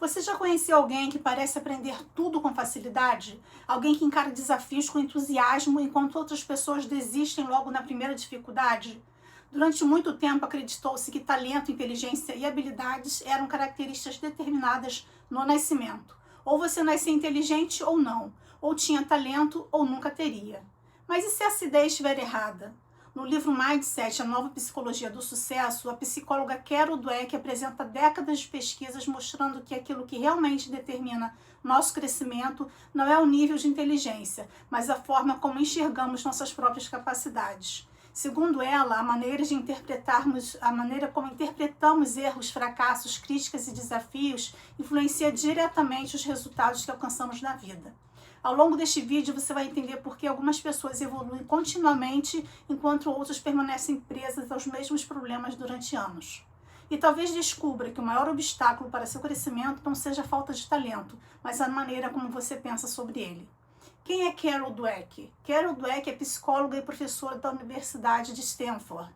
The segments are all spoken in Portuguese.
Você já conheceu alguém que parece aprender tudo com facilidade? Alguém que encara desafios com entusiasmo enquanto outras pessoas desistem logo na primeira dificuldade? Durante muito tempo acreditou-se que talento, inteligência e habilidades eram características determinadas no nascimento. Ou você nascia inteligente ou não, ou tinha talento ou nunca teria. Mas e se essa ideia estiver errada? No livro Mindset, a nova psicologia do sucesso, a psicóloga Carol Dweck apresenta décadas de pesquisas mostrando que aquilo que realmente determina nosso crescimento não é o nível de inteligência, mas a forma como enxergamos nossas próprias capacidades. Segundo ela, a maneira como interpretamos erros, fracassos, críticas e desafios influencia diretamente os resultados que alcançamos na vida. Ao longo deste vídeo você vai entender por que algumas pessoas evoluem continuamente enquanto outras permanecem presas aos mesmos problemas durante anos. E talvez descubra que o maior obstáculo para seu crescimento não seja a falta de talento, mas a maneira como você pensa sobre ele. Quem é Carol Dweck? Carol Dweck é psicóloga e professora da Universidade de Stanford.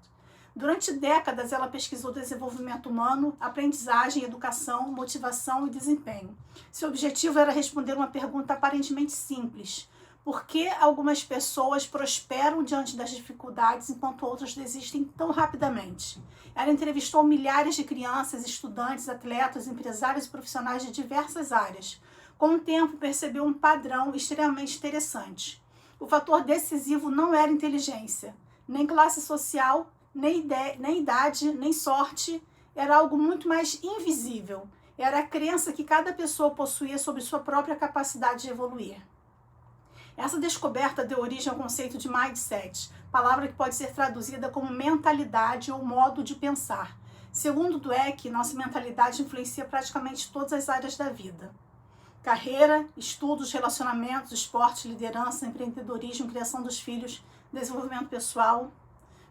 Durante décadas, ela pesquisou desenvolvimento humano, aprendizagem, educação, motivação e desempenho. Seu objetivo era responder uma pergunta aparentemente simples: por que algumas pessoas prosperam diante das dificuldades enquanto outras desistem tão rapidamente? Ela entrevistou milhares de crianças, estudantes, atletas, empresários e profissionais de diversas áreas. Com o tempo, percebeu um padrão extremamente interessante. O fator decisivo não era inteligência, nem classe social, nem idade, nem sorte. Era algo muito mais invisível. Era a crença que cada pessoa possuía sobre sua própria capacidade de evoluir. Essa descoberta deu origem ao conceito de mindset, palavra que pode ser traduzida como mentalidade ou modo de pensar. Segundo Dweck, nossa mentalidade influencia praticamente todas as áreas da vida. Carreira, estudos, relacionamentos, esporte, liderança, empreendedorismo, criação dos filhos, desenvolvimento pessoal.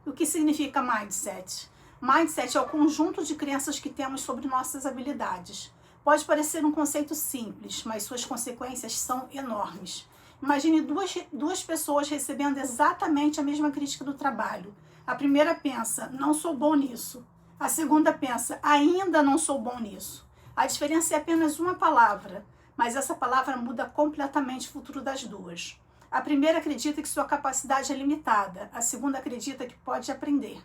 O que significa mindset? Mindset é o conjunto de crenças que temos sobre nossas habilidades. Pode parecer um conceito simples, mas suas consequências são enormes. Imagine duas pessoas recebendo exatamente a mesma crítica do trabalho. A primeira pensa, não sou bom nisso. A segunda pensa, ainda não sou bom nisso. A diferença é apenas uma palavra, mas essa palavra muda completamente o futuro das duas. A primeira acredita que sua capacidade é limitada, a segunda acredita que pode aprender.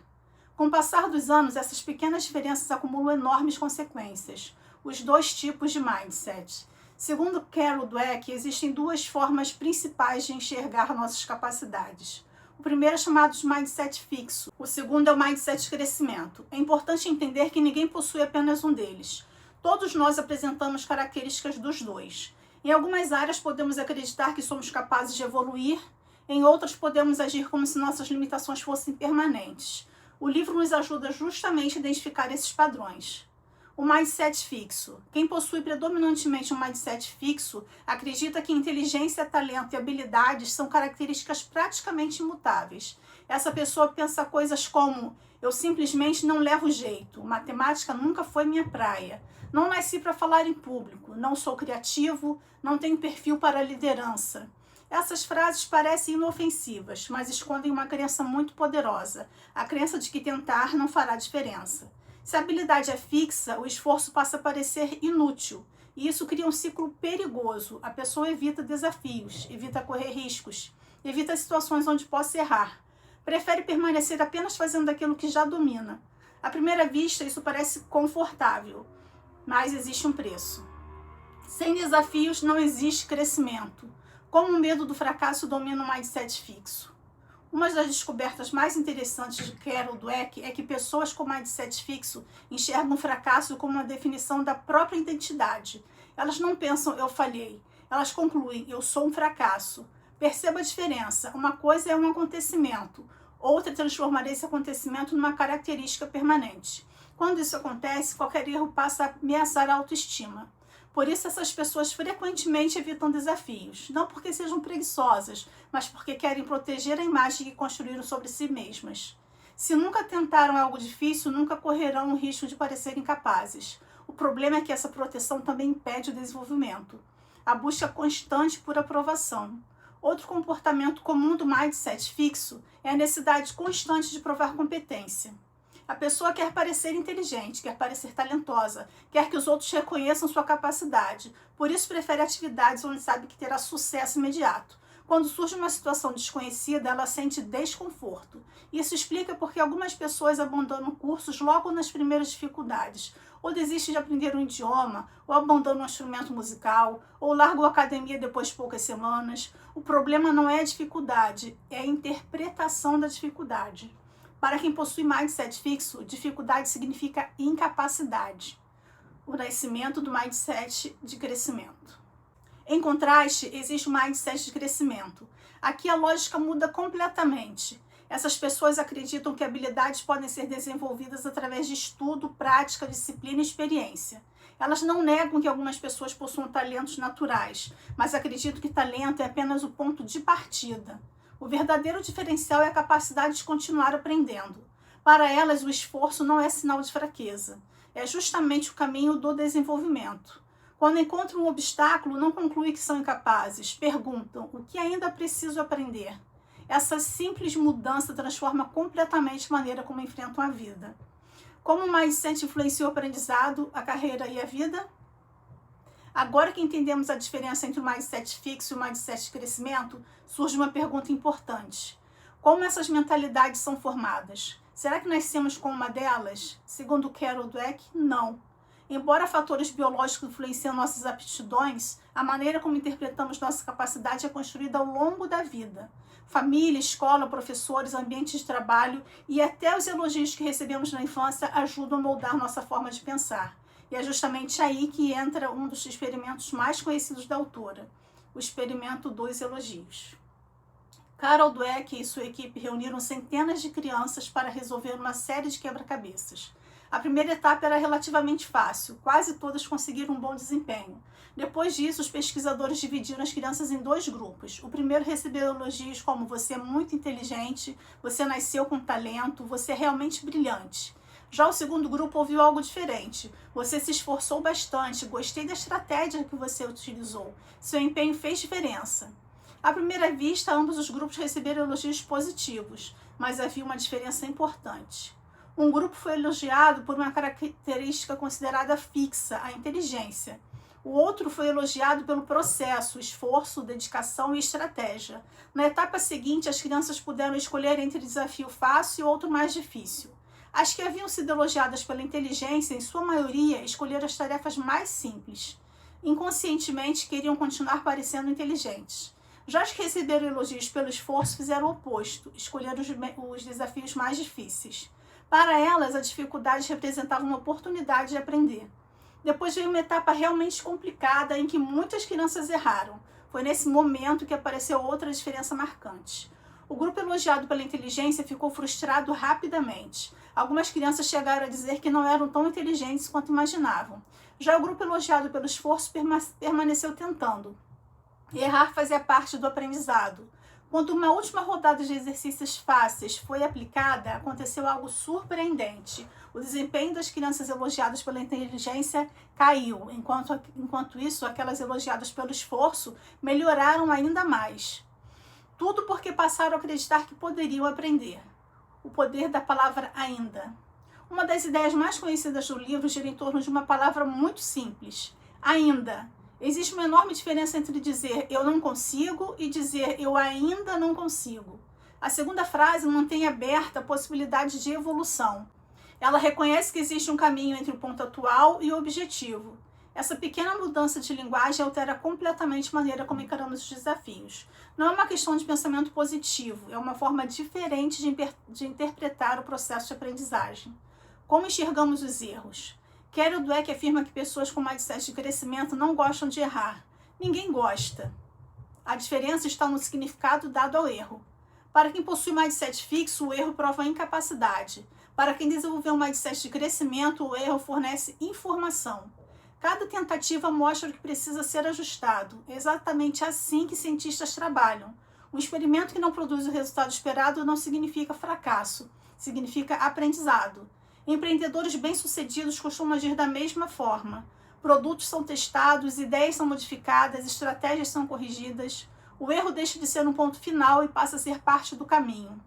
Com o passar dos anos, essas pequenas diferenças acumulam enormes consequências. Os dois tipos de mindset. Segundo Carol Dweck, existem duas formas principais de enxergar nossas capacidades. O primeiro é chamado de mindset fixo, o segundo é o mindset de crescimento. É importante entender que ninguém possui apenas um deles. Todos nós apresentamos características dos dois. Em algumas áreas podemos acreditar que somos capazes de evoluir, em outras podemos agir como se nossas limitações fossem permanentes. O livro nos ajuda justamente a identificar esses padrões. O mindset fixo. Quem possui predominantemente um mindset fixo acredita que inteligência, talento e habilidades são características praticamente imutáveis. Essa pessoa pensa coisas como: eu simplesmente não levo jeito, matemática nunca foi minha praia, não nasci para falar em público, não sou criativo, não tenho perfil para liderança. Essas frases parecem inofensivas, mas escondem uma crença muito poderosa, a crença de que tentar não fará diferença. Se a habilidade é fixa, o esforço passa a parecer inútil, e isso cria um ciclo perigoso. A pessoa evita desafios, evita correr riscos, evita situações onde possa errar. Prefere permanecer apenas fazendo aquilo que já domina. À primeira vista, isso parece confortável, mas existe um preço. Sem desafios, não existe crescimento. Como o medo do fracasso domina o mindset fixo. Uma das descobertas mais interessantes de Carol Dweck é que pessoas com mindset fixo enxergam o fracasso como uma definição da própria identidade. Elas não pensam, eu falhei. Elas concluem, eu sou um fracasso. Perceba a diferença. Uma coisa é um acontecimento, outra é transformar esse acontecimento numa característica permanente. Quando isso acontece, qualquer erro passa a ameaçar a autoestima. Por isso, essas pessoas frequentemente evitam desafios, não porque sejam preguiçosas, mas porque querem proteger a imagem que construíram sobre si mesmas. Se nunca tentaram algo difícil, nunca correrão o risco de parecerem incapazes. O problema é que essa proteção também impede o desenvolvimento. A busca constante por aprovação. Outro comportamento comum do mindset fixo é a necessidade constante de provar competência. A pessoa quer parecer inteligente, quer parecer talentosa, quer que os outros reconheçam sua capacidade. Por isso prefere atividades onde sabe que terá sucesso imediato. Quando surge uma situação desconhecida, ela sente desconforto. Isso explica porque algumas pessoas abandonam cursos logo nas primeiras dificuldades, ou desistem de aprender um idioma, ou abandonam um instrumento musical, ou largam a academia depois de poucas semanas. O problema não é a dificuldade, é a interpretação da dificuldade. Para quem possui mindset fixo, dificuldade significa incapacidade. O nascimento do mindset de crescimento. Em contraste, existe o mindset de crescimento. Aqui a lógica muda completamente. Essas pessoas acreditam que habilidades podem ser desenvolvidas através de estudo, prática, disciplina e experiência. Elas não negam que algumas pessoas possuam talentos naturais, mas acreditam que talento é apenas o ponto de partida. O verdadeiro diferencial é a capacidade de continuar aprendendo. Para elas, o esforço não é sinal de fraqueza. É justamente o caminho do desenvolvimento. Quando encontram um obstáculo, não concluem que são incapazes. Perguntam, o que ainda preciso aprender? Essa simples mudança transforma completamente a maneira como enfrentam a vida. Como o mindset influencia o aprendizado, a carreira e a vida? Agora que entendemos a diferença entre o mindset fixo e o mindset de crescimento, surge uma pergunta importante. Como essas mentalidades são formadas? Será que nascemos com uma delas? Segundo Carol Dweck, não. Embora fatores biológicos influenciem nossas aptidões, a maneira como interpretamos nossa capacidade é construída ao longo da vida. Família, escola, professores, ambiente de trabalho e até os elogios que recebemos na infância ajudam a moldar nossa forma de pensar. E é justamente aí que entra um dos experimentos mais conhecidos da autora, o experimento dos elogios. Carol Dweck e sua equipe reuniram centenas de crianças para resolver uma série de quebra-cabeças. A primeira etapa era relativamente fácil, quase todas conseguiram um bom desempenho. Depois disso, os pesquisadores dividiram as crianças em dois grupos. O primeiro recebeu elogios como você é muito inteligente, você nasceu com talento, você é realmente brilhante. Já o segundo grupo ouviu algo diferente. Você se esforçou bastante, gostei da estratégia que você utilizou. Seu empenho fez diferença. À primeira vista, ambos os grupos receberam elogios positivos, mas havia uma diferença importante. Um grupo foi elogiado por uma característica considerada fixa, a inteligência. O outro foi elogiado pelo processo, esforço, dedicação e estratégia. Na etapa seguinte, as crianças puderam escolher entre desafio fácil e outro mais difícil. As que haviam sido elogiadas pela inteligência, em sua maioria, escolheram as tarefas mais simples. Inconscientemente, queriam continuar parecendo inteligentes. Já as que receberam elogios pelo esforço fizeram o oposto, escolheram os desafios mais difíceis. Para elas, a dificuldade representava uma oportunidade de aprender. Depois veio uma etapa realmente complicada em que muitas crianças erraram. Foi nesse momento que apareceu outra diferença marcante. O grupo elogiado pela inteligência ficou frustrado rapidamente. Algumas crianças chegaram a dizer que não eram tão inteligentes quanto imaginavam. Já o grupo elogiado pelo esforço permaneceu tentando. Errar fazia parte do aprendizado. Quando uma última rodada de exercícios fáceis foi aplicada, aconteceu algo surpreendente. O desempenho das crianças elogiadas pela inteligência caiu, enquanto isso, aquelas elogiadas pelo esforço melhoraram ainda mais. Tudo porque passaram a acreditar que poderiam aprender. O poder da palavra ainda. Uma das ideias mais conhecidas do livro gira em torno de uma palavra muito simples, ainda. Existe uma enorme diferença entre dizer eu não consigo e dizer eu ainda não consigo. A segunda frase mantém aberta a possibilidade de evolução. Ela reconhece que existe um caminho entre o ponto atual e o objetivo. Essa pequena mudança de linguagem altera completamente a maneira como encaramos os desafios. Não é uma questão de pensamento positivo, é uma forma diferente de interpretar o processo de aprendizagem. Como enxergamos os erros? Carol Dweck afirma que pessoas com mindset de crescimento não gostam de errar. Ninguém gosta. A diferença está no significado dado ao erro. Para quem possui mindset fixo, o erro prova incapacidade. Para quem desenvolveu um mindset de crescimento, o erro fornece informação. Cada tentativa mostra o que precisa ser ajustado. É exatamente assim que cientistas trabalham. Um experimento que não produz o resultado esperado não significa fracasso, significa aprendizado. Empreendedores bem-sucedidos costumam agir da mesma forma. Produtos são testados, ideias são modificadas, estratégias são corrigidas. O erro deixa de ser um ponto final e passa a ser parte do caminho.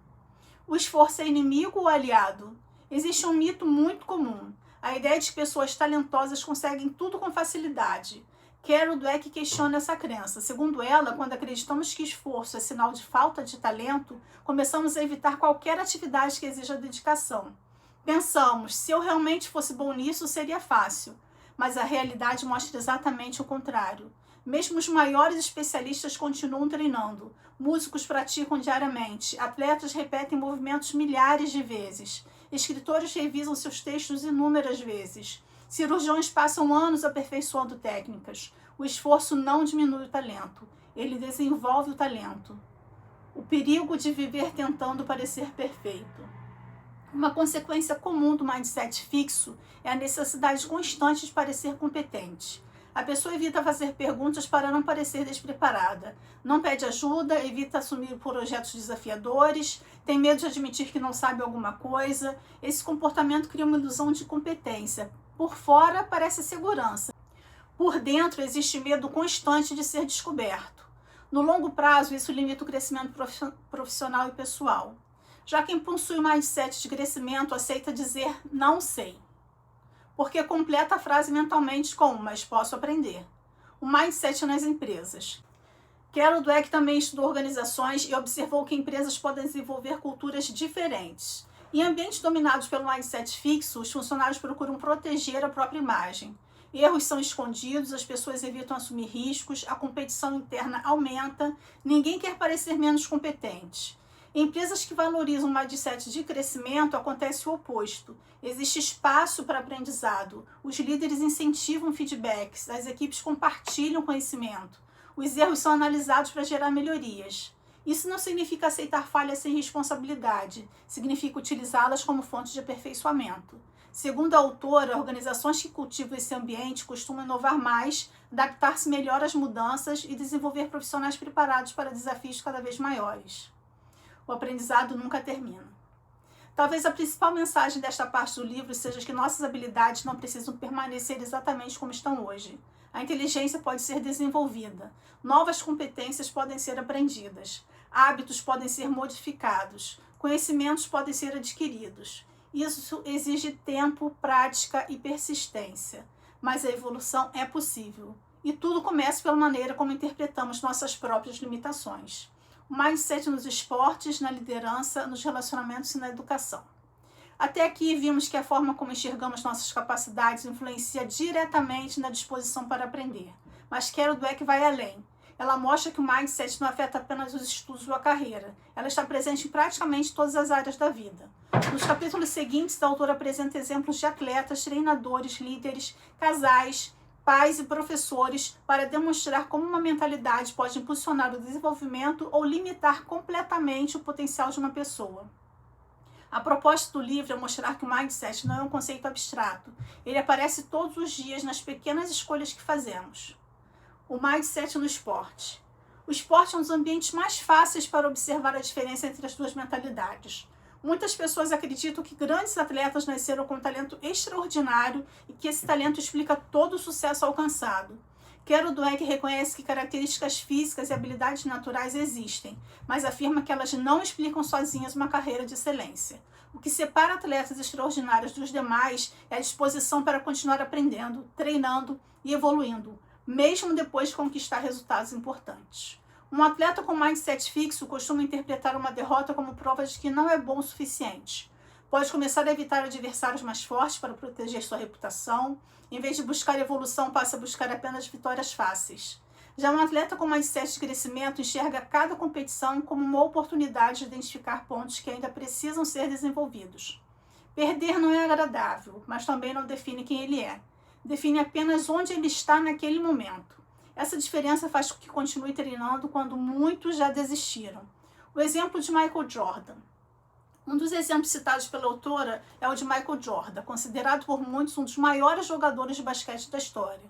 O esforço é inimigo ou aliado? Existe um mito muito comum, a ideia de que pessoas talentosas conseguem tudo com facilidade. Carol Dweck questiona essa crença. Segundo ela, quando acreditamos que esforço é sinal de falta de talento, começamos a evitar qualquer atividade que exija dedicação. Pensamos, se eu realmente fosse bom nisso, seria fácil. Mas a realidade mostra exatamente o contrário. Mesmo os maiores especialistas continuam treinando. Músicos praticam diariamente. Atletas repetem movimentos milhares de vezes. Escritores revisam seus textos inúmeras vezes. Cirurgiões passam anos aperfeiçoando técnicas. O esforço não diminui o talento. Ele desenvolve o talento. O perigo de viver tentando parecer perfeito. Uma consequência comum do mindset fixo é a necessidade constante de parecer competente. A pessoa evita fazer perguntas para não parecer despreparada. Não pede ajuda, evita assumir projetos desafiadores, tem medo de admitir que não sabe alguma coisa. Esse comportamento cria uma ilusão de competência. Por fora, parece segurança. Por dentro, existe medo constante de ser descoberto. No longo prazo, isso limita o crescimento profissional e pessoal. Já quem possui um mindset de crescimento aceita dizer não sei, porque completa a frase mentalmente com mas posso aprender. O mindset nas empresas. Carol Dweck também estudou organizações e observou que empresas podem desenvolver culturas diferentes. Em ambientes dominados pelo mindset fixo, os funcionários procuram proteger a própria imagem. Erros são escondidos, as pessoas evitam assumir riscos, a competição interna aumenta, ninguém quer parecer menos competente. Em empresas que valorizam um mindset de crescimento, acontece o oposto. Existe espaço para aprendizado. Os líderes incentivam feedbacks, as equipes compartilham conhecimento. Os erros são analisados para gerar melhorias. Isso não significa aceitar falhas sem responsabilidade, significa utilizá-las como fonte de aperfeiçoamento. Segundo a autora, organizações que cultivam esse ambiente costumam inovar mais, adaptar-se melhor às mudanças e desenvolver profissionais preparados para desafios cada vez maiores. O aprendizado nunca termina. Talvez a principal mensagem desta parte do livro seja que nossas habilidades não precisam permanecer exatamente como estão hoje. A inteligência pode ser desenvolvida, novas competências podem ser aprendidas, hábitos podem ser modificados, conhecimentos podem ser adquiridos. Isso exige tempo, prática e persistência, mas a evolução é possível. E tudo começa pela maneira como interpretamos nossas próprias limitações. O mindset nos esportes, na liderança, nos relacionamentos e na educação. Até aqui vimos que a forma como enxergamos nossas capacidades influencia diretamente na disposição para aprender. Mas Carol Dweck vai além. Ela mostra que o mindset não afeta apenas os estudos ou a carreira. Ela está presente em praticamente todas as áreas da vida. Nos capítulos seguintes, a autora apresenta exemplos de atletas, treinadores, líderes, casais, pais e professores para demonstrar como uma mentalidade pode impulsionar o desenvolvimento ou limitar completamente o potencial de uma pessoa. A proposta do livro é mostrar que o mindset não é um conceito abstrato. Ele aparece todos os dias nas pequenas escolhas que fazemos. O mindset no esporte. O esporte é um dos ambientes mais fáceis para observar a diferença entre as duas mentalidades. Muitas pessoas acreditam que grandes atletas nasceram com um talento extraordinário e que esse talento explica todo o sucesso alcançado. Carol Dweck reconhece que características físicas e habilidades naturais existem, mas afirma que elas não explicam sozinhas uma carreira de excelência. O que separa atletas extraordinários dos demais é a disposição para continuar aprendendo, treinando e evoluindo, mesmo depois de conquistar resultados importantes. Um atleta com mindset fixo costuma interpretar uma derrota como prova de que não é bom o suficiente. Pode começar a evitar adversários mais fortes para proteger sua reputação. Em vez de buscar evolução, passa a buscar apenas vitórias fáceis. Já um atleta com mindset de crescimento enxerga cada competição como uma oportunidade de identificar pontos que ainda precisam ser desenvolvidos. Perder não é agradável, mas também não define quem ele é. Define apenas onde ele está naquele momento. Essa diferença faz com que continue treinando quando muitos já desistiram. O exemplo de Michael Jordan. Um dos exemplos citados pela autora é o de Michael Jordan, considerado por muitos um dos maiores jogadores de basquete da história.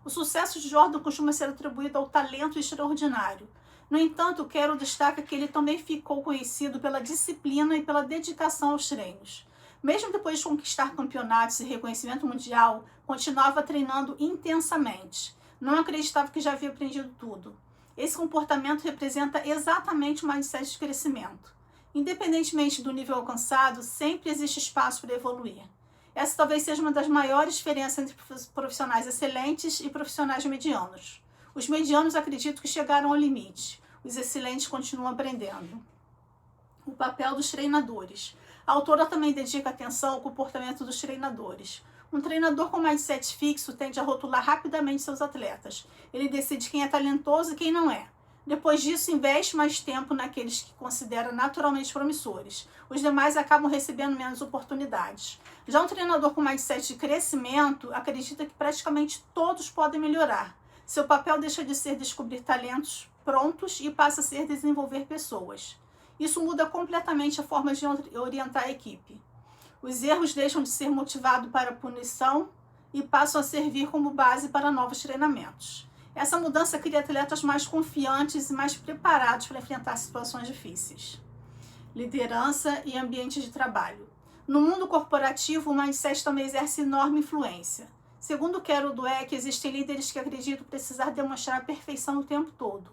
O sucesso de Jordan costuma ser atribuído ao talento extraordinário. No entanto, Carol destaca que ele também ficou conhecido pela disciplina e pela dedicação aos treinos. Mesmo depois de conquistar campeonatos e reconhecimento mundial, continuava treinando intensamente. Não acreditava que já havia aprendido tudo. Esse comportamento representa exatamente o mindset de crescimento. Independentemente do nível alcançado, sempre existe espaço para evoluir. Essa talvez seja uma das maiores diferenças entre profissionais excelentes e profissionais medianos. Os medianos acreditam que chegaram ao limite. Os excelentes continuam aprendendo. O papel dos treinadores. A autora também dedica atenção ao comportamento dos treinadores. Um treinador com mindset fixo tende a rotular rapidamente seus atletas. Ele decide quem é talentoso e quem não é. Depois disso, investe mais tempo naqueles que considera naturalmente promissores. Os demais acabam recebendo menos oportunidades. Já um treinador com mindset de crescimento acredita que praticamente todos podem melhorar. Seu papel deixa de ser descobrir talentos prontos e passa a ser desenvolver pessoas. Isso muda completamente a forma de orientar a equipe. Os erros deixam de ser motivado para punição e passam a servir como base para novos treinamentos. Essa mudança cria atletas mais confiantes e mais preparados para enfrentar situações difíceis. Liderança e ambiente de trabalho. No mundo corporativo, o mindset também exerce enorme influência. Segundo Carol Dweck, existem líderes que acreditam precisar demonstrar a perfeição o tempo todo.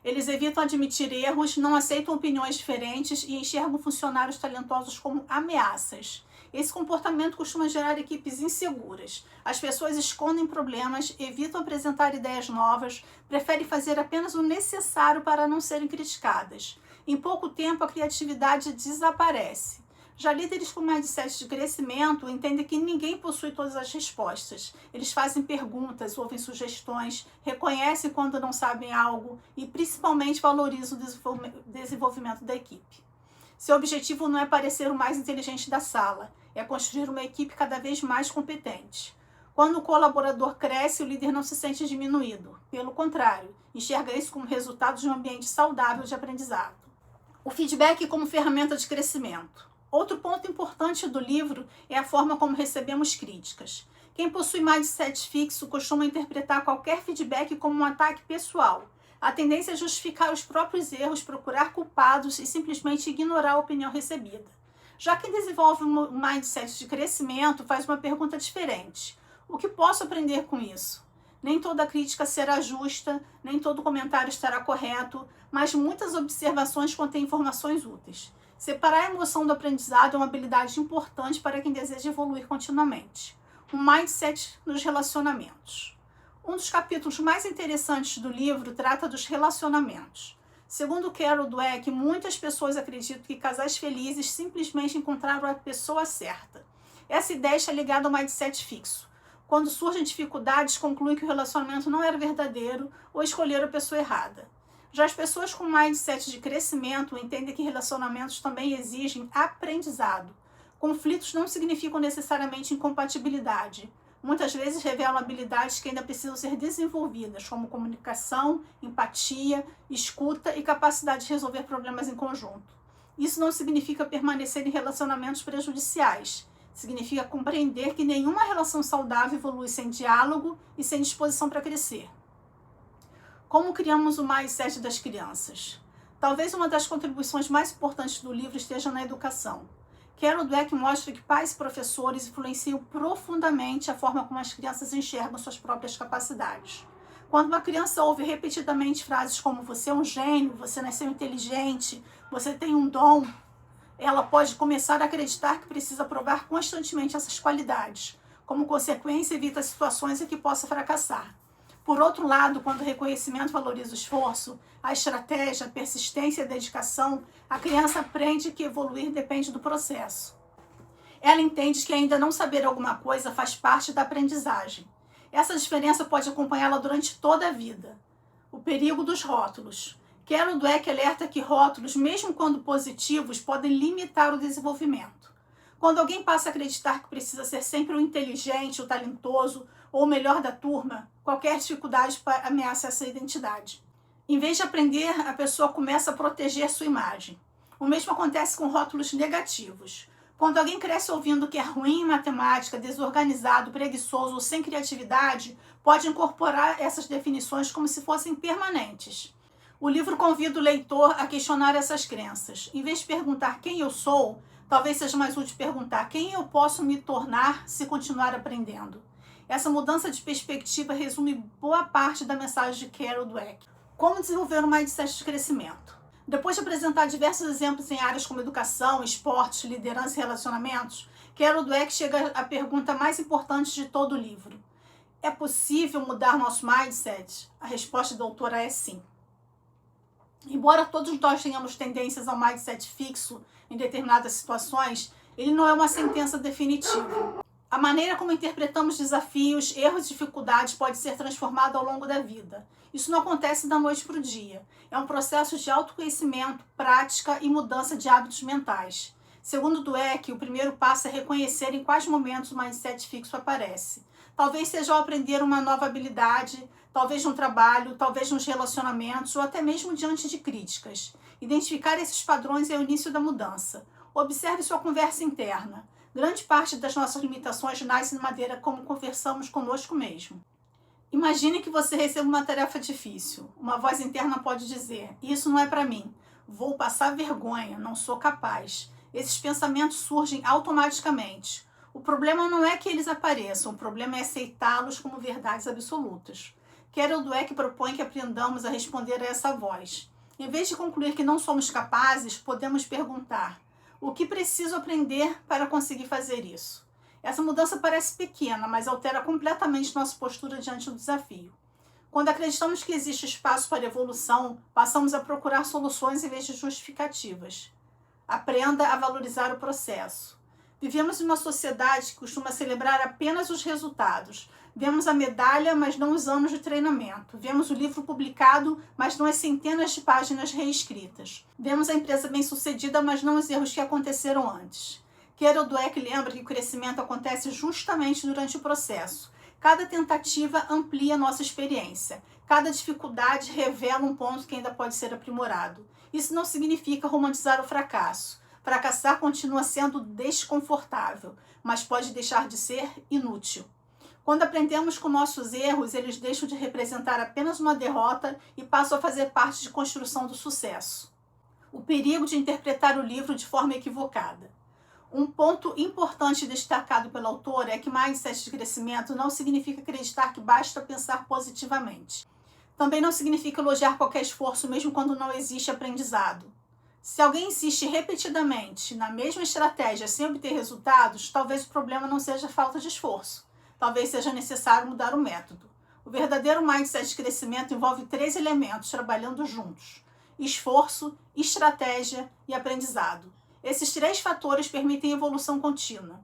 Eles evitam admitir erros, não aceitam opiniões diferentes e enxergam funcionários talentosos como ameaças. Esse comportamento costuma gerar equipes inseguras. As pessoas escondem problemas, evitam apresentar ideias novas, preferem fazer apenas o necessário para não serem criticadas. Em pouco tempo, a criatividade desaparece. Já líderes com mindset de crescimento entendem que ninguém possui todas as respostas. Eles fazem perguntas, ouvem sugestões, reconhecem quando não sabem algo e principalmente valorizam o desenvolvimento da equipe. Seu objetivo não é parecer o mais inteligente da sala, é construir uma equipe cada vez mais competente. Quando o colaborador cresce, o líder não se sente diminuído. Pelo contrário, enxerga isso como resultado de um ambiente saudável de aprendizado. O feedback como ferramenta de crescimento. Outro ponto importante do livro é a forma como recebemos críticas. Quem possui mindset fixo costuma interpretar qualquer feedback como um ataque pessoal. A tendência é justificar os próprios erros, procurar culpados e simplesmente ignorar a opinião recebida. Já quem desenvolve um mindset de crescimento faz uma pergunta diferente. O que posso aprender com isso? Nem toda crítica será justa, nem todo comentário estará correto, mas muitas observações contêm informações úteis. Separar a emoção do aprendizado é uma habilidade importante para quem deseja evoluir continuamente. Um mindset nos relacionamentos. Um dos capítulos mais interessantes do livro trata dos relacionamentos. Segundo Carol Dweck, muitas pessoas acreditam que casais felizes simplesmente encontraram a pessoa certa. Essa ideia está ligada ao mindset fixo. Quando surgem dificuldades, concluem que o relacionamento não era verdadeiro ou escolheram a pessoa errada. Já as pessoas com mindset de crescimento entendem que relacionamentos também exigem aprendizado. Conflitos não significam necessariamente incompatibilidade. Muitas vezes revelam habilidades que ainda precisam ser desenvolvidas, como comunicação, empatia, escuta e capacidade de resolver problemas em conjunto. Isso não significa permanecer em relacionamentos prejudiciais. Significa compreender que nenhuma relação saudável evolui sem diálogo e sem disposição para crescer. Como criamos o mindset das crianças? Talvez uma das contribuições mais importantes do livro esteja na educação. Carol Dweck mostra que pais e professores influenciam profundamente a forma como as crianças enxergam suas próprias capacidades. Quando uma criança ouve repetidamente frases como "você é um gênio", "você nasceu inteligente", "você tem um dom", ela pode começar a acreditar que precisa provar constantemente essas qualidades. Como consequência, evita situações em que possa fracassar. Por outro lado, quando o reconhecimento valoriza o esforço, a estratégia, a persistência e a dedicação, a criança aprende que evoluir depende do processo. Ela entende que ainda não saber alguma coisa faz parte da aprendizagem. Essa diferença pode acompanhá-la durante toda a vida. O perigo dos rótulos. Carol Dweck alerta que rótulos, mesmo quando positivos, podem limitar o desenvolvimento. Quando alguém passa a acreditar que precisa ser sempre o inteligente, o talentoso ou o melhor da turma, qualquer dificuldade ameaça essa identidade. Em vez de aprender, a pessoa começa a proteger sua imagem. O mesmo acontece com rótulos negativos. Quando alguém cresce ouvindo que é ruim em matemática, desorganizado, preguiçoso ou sem criatividade, pode incorporar essas definições como se fossem permanentes. O livro convida o leitor a questionar essas crenças. Em vez de perguntar quem eu sou, talvez seja mais útil perguntar quem eu posso me tornar se continuar aprendendo. Essa mudança de perspectiva resume boa parte da mensagem de Carol Dweck. Como desenvolver um mindset de crescimento? Depois de apresentar diversos exemplos em áreas como educação, esportes, liderança e relacionamentos, Carol Dweck chega à pergunta mais importante de todo o livro: é possível mudar nosso mindset? A resposta da autora é sim. Embora todos nós tenhamos tendências ao mindset fixo em determinadas situações, ele não é uma sentença definitiva. A maneira como interpretamos desafios, erros e dificuldades pode ser transformada ao longo da vida. Isso não acontece da noite para o dia. É um processo de autoconhecimento, prática e mudança de hábitos mentais. Segundo Dweck, o primeiro passo é reconhecer em quais momentos o mindset fixo aparece. Talvez seja ao aprender uma nova habilidade, talvez no trabalho, talvez nos relacionamentos ou até mesmo diante de críticas. Identificar esses padrões é o início da mudança. Observe sua conversa interna. Grande parte das nossas limitações nasce na maneira como conversamos conosco mesmo. Imagine que você receba uma tarefa difícil. Uma voz interna pode dizer: isso não é para mim. Vou passar vergonha, não sou capaz. Esses pensamentos surgem automaticamente. O problema não é que eles apareçam, o problema é aceitá-los como verdades absolutas. Carol Dweck propõe que aprendamos a responder a essa voz. Em vez de concluir que não somos capazes, podemos perguntar: o que preciso aprender para conseguir fazer isso? Essa mudança parece pequena, mas altera completamente nossa postura diante do desafio. Quando acreditamos que existe espaço para evolução, passamos a procurar soluções em vez de justificativas. Aprenda a valorizar o processo. Vivemos em uma sociedade que costuma celebrar apenas os resultados. Vemos a medalha, mas não os anos de treinamento. Vemos o livro publicado, mas não as centenas de páginas reescritas. Vemos a empresa bem-sucedida, mas não os erros que aconteceram antes. Carol Dweck lembra que o crescimento acontece justamente durante o processo. Cada tentativa amplia nossa experiência. Cada dificuldade revela um ponto que ainda pode ser aprimorado. Isso não significa romantizar o fracasso. Fracassar continua sendo desconfortável, mas pode deixar de ser inútil. Quando aprendemos com nossos erros, eles deixam de representar apenas uma derrota e passam a fazer parte de construção do sucesso. O perigo de interpretar o livro de forma equivocada. Um ponto importante destacado pela autora é que mindset de crescimento não significa acreditar que basta pensar positivamente. Também não significa elogiar qualquer esforço, mesmo quando não existe aprendizado. Se alguém insiste repetidamente na mesma estratégia sem obter resultados, talvez o problema não seja falta de esforço. Talvez seja necessário mudar o método. O verdadeiro mindset de crescimento envolve 3 elementos trabalhando juntos: esforço, estratégia e aprendizado. Esses 3 fatores permitem evolução contínua.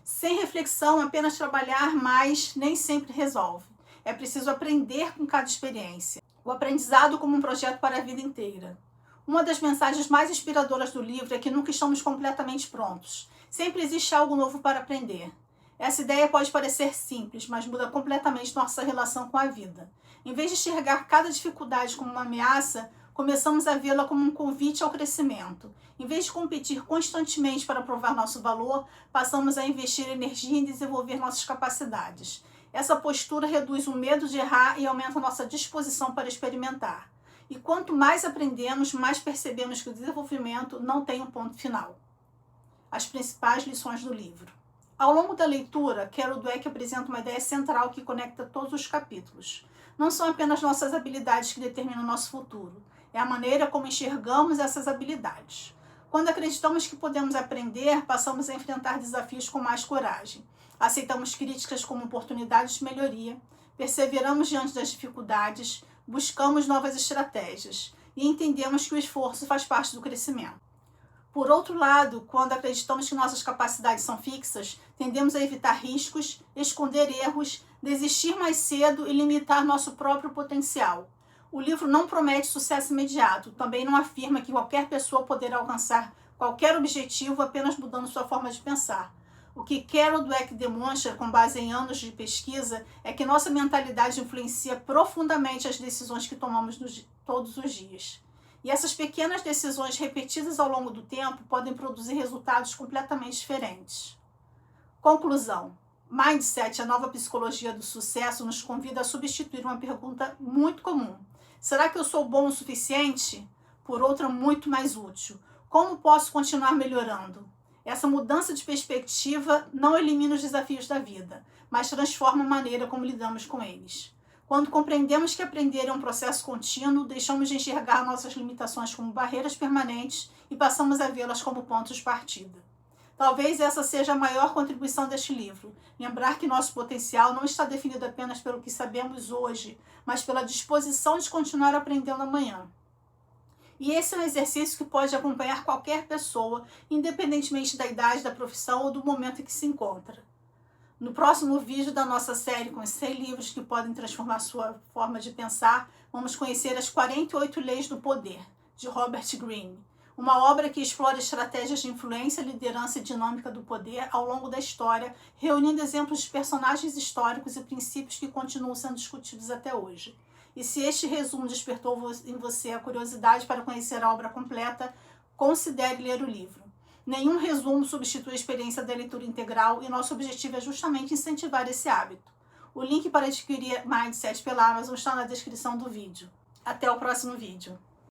Sem reflexão, apenas trabalhar mais nem sempre resolve. É preciso aprender com cada experiência. O aprendizado como um projeto para a vida inteira. Uma das mensagens mais inspiradoras do livro é que nunca estamos completamente prontos. Sempre existe algo novo para aprender. Essa ideia pode parecer simples, mas muda completamente nossa relação com a vida. Em vez de enxergar cada dificuldade como uma ameaça, começamos a vê-la como um convite ao crescimento. Em vez de competir constantemente para provar nosso valor, passamos a investir energia em desenvolver nossas capacidades. Essa postura reduz o medo de errar e aumenta nossa disposição para experimentar. E quanto mais aprendemos, mais percebemos que o desenvolvimento não tem um ponto final. As principais lições do livro. Ao longo da leitura, Carol Dweck apresenta uma ideia central que conecta todos os capítulos. Não são apenas nossas habilidades que determinam o nosso futuro, é a maneira como enxergamos essas habilidades. Quando acreditamos que podemos aprender, passamos a enfrentar desafios com mais coragem. Aceitamos críticas como oportunidades de melhoria, perseveramos diante das dificuldades, buscamos novas estratégias e entendemos que o esforço faz parte do crescimento. Por outro lado, quando acreditamos que nossas capacidades são fixas, tendemos a evitar riscos, esconder erros, desistir mais cedo e limitar nosso próprio potencial. O livro não promete sucesso imediato, também não afirma que qualquer pessoa poderá alcançar qualquer objetivo apenas mudando sua forma de pensar. O que Carol Dweck demonstra, com base em anos de pesquisa, é que nossa mentalidade influencia profundamente as decisões que tomamos todos os dias. E essas pequenas decisões repetidas ao longo do tempo podem produzir resultados completamente diferentes. Conclusão. Mindset, a nova psicologia do sucesso, nos convida a substituir uma pergunta muito comum. Será que eu sou bom o suficiente? Por outra muito mais útil. Como posso continuar melhorando? Essa mudança de perspectiva não elimina os desafios da vida, mas transforma a maneira como lidamos com eles. Quando compreendemos que aprender é um processo contínuo, deixamos de enxergar nossas limitações como barreiras permanentes e passamos a vê-las como pontos de partida. Talvez essa seja a maior contribuição deste livro, lembrar que nosso potencial não está definido apenas pelo que sabemos hoje, mas pela disposição de continuar aprendendo amanhã. E esse é um exercício que pode acompanhar qualquer pessoa, independentemente da idade, da profissão ou do momento em que se encontra. No próximo vídeo da nossa série com os 100 livros que podem transformar sua forma de pensar, vamos conhecer as 48 Leis do Poder, de Robert Greene, uma obra que explora estratégias de influência, liderança e dinâmica do poder ao longo da história, reunindo exemplos de personagens históricos e princípios que continuam sendo discutidos até hoje. E se este resumo despertou em você a curiosidade para conhecer a obra completa, considere ler o livro. Nenhum resumo substitui a experiência da leitura integral e nosso objetivo é justamente incentivar esse hábito. O link para adquirir Mindset pela Amazon está na descrição do vídeo. Até o próximo vídeo.